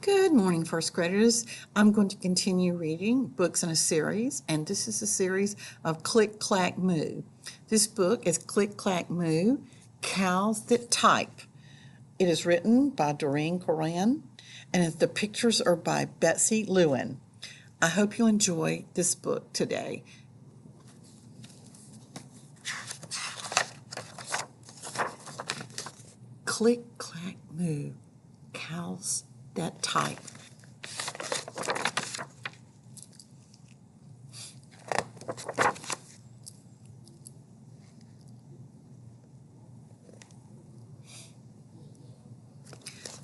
Good morning, first graders. I'm going to continue reading books in a series, and this is a series of Click, Clack, Moo. This book is Click, Clack, Moo, Cows That Type. It is written by Doreen Coran, and the pictures are by Betsy Lewin. I hope you enjoy this book today. Click, Clack, Moo, Cows That Type.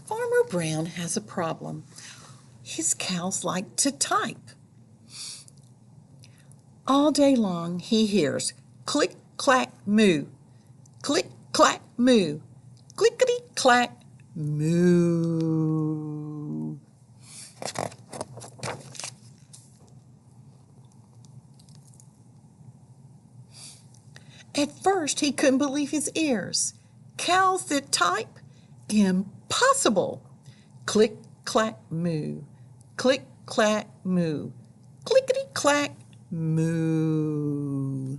Farmer Brown has a problem. His cows like to type. All day long he hears click, clack, moo, click, clack, moo, clickety, clack, moo. At first he couldn't believe his ears. Cows that type? Impossible! Click, clack, moo, click, clack, moo, clickety, clack, moo.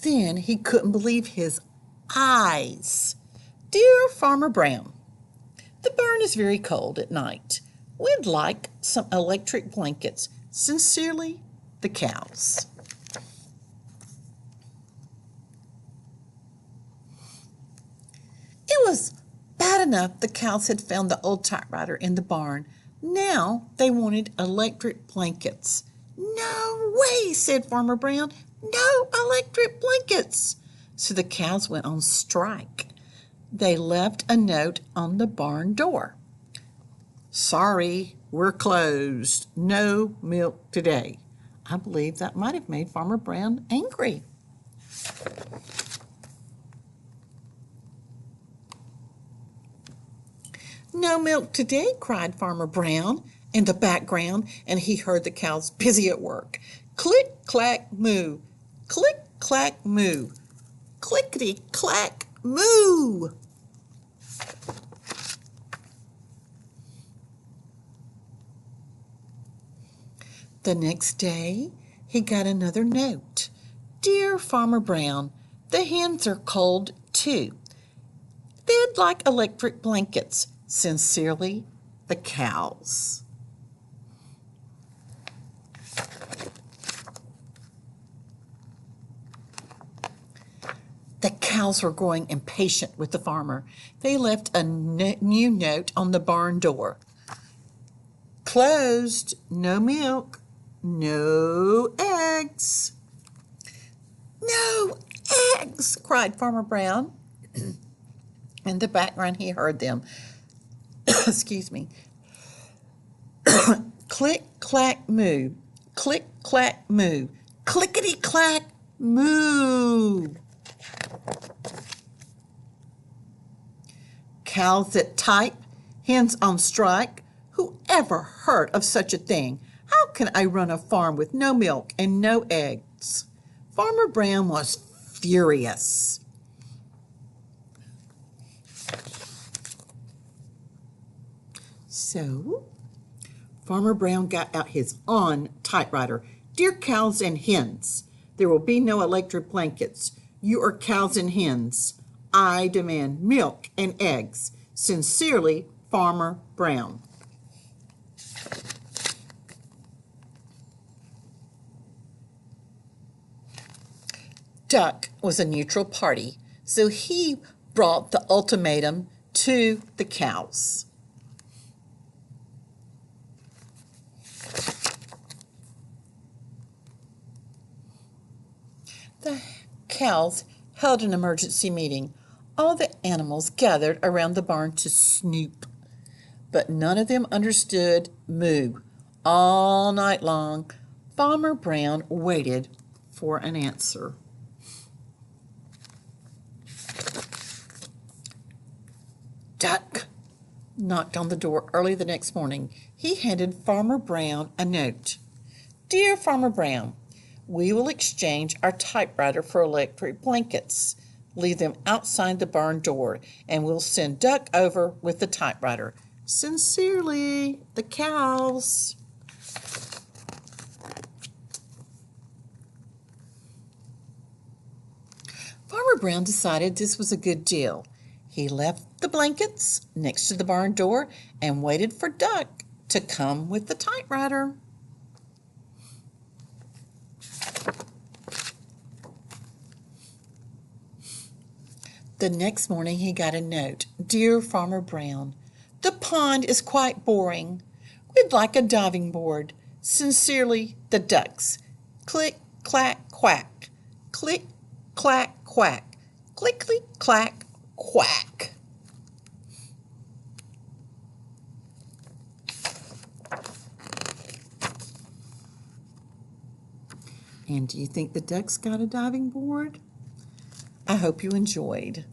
Then he couldn't believe his eyes. Dear Farmer Brown, the barn is very cold at night. We'd like some electric blankets. Sincerely, the cows. It was bad enough the cows had found the old typewriter in the barn. Now they wanted electric blankets. No way, said Farmer Brown. No electric blankets. So the cows went on strike. They left a note on the barn door. Sorry, we're closed. No milk today. I believe that might have made Farmer Brown angry. No milk today, cried Farmer Brown in the background, and he heard the cows busy at work. Click, clack, moo. Click, clack, moo. Clickety, clack, moo. The next day, he got another note. Dear Farmer Brown, the hens are cold too. They'd like electric blankets. Sincerely, the cows. The cows were growing impatient with the farmer. They left a new note on the barn door. Closed, no milk, no eggs. No eggs, cried Farmer Brown. In the background, he heard them. Excuse me. Click, clack, moo. Click, clack, moo. Clickety, clack, moo. Cows that type, hens on strike. Who ever heard of such a thing? How can I run a farm with no milk and no eggs? Farmer Brown was furious. So, Farmer Brown got out his own typewriter. Dear cows and hens, there will be no electric blankets. You are cows and hens. I demand milk and eggs. Sincerely, Farmer Brown. Duck was a neutral party, so he brought the ultimatum to the cows. The cows held an emergency meeting. All the animals gathered around the barn to snoop, but none of them understood moo. All night long, Farmer Brown waited for an answer. Duck knocked on the door early the next morning. He handed Farmer Brown a note. Dear Farmer Brown, we will exchange our typewriter for electric blankets. leave them outside the barn door, and we'll send Duck over with the typewriter. Sincerely, the cows. Farmer Brown decided this was a good deal. He left the blankets next to the barn door and waited for Duck to come with the typewriter. The next morning he got a note. Dear Farmer Brown, the pond is quite boring. We'd like a diving board. Sincerely, the ducks. Click, clack, quack. Click, clack, quack. Click, click, clack, quack. And do you think the ducks got a diving board? I hope you enjoyed.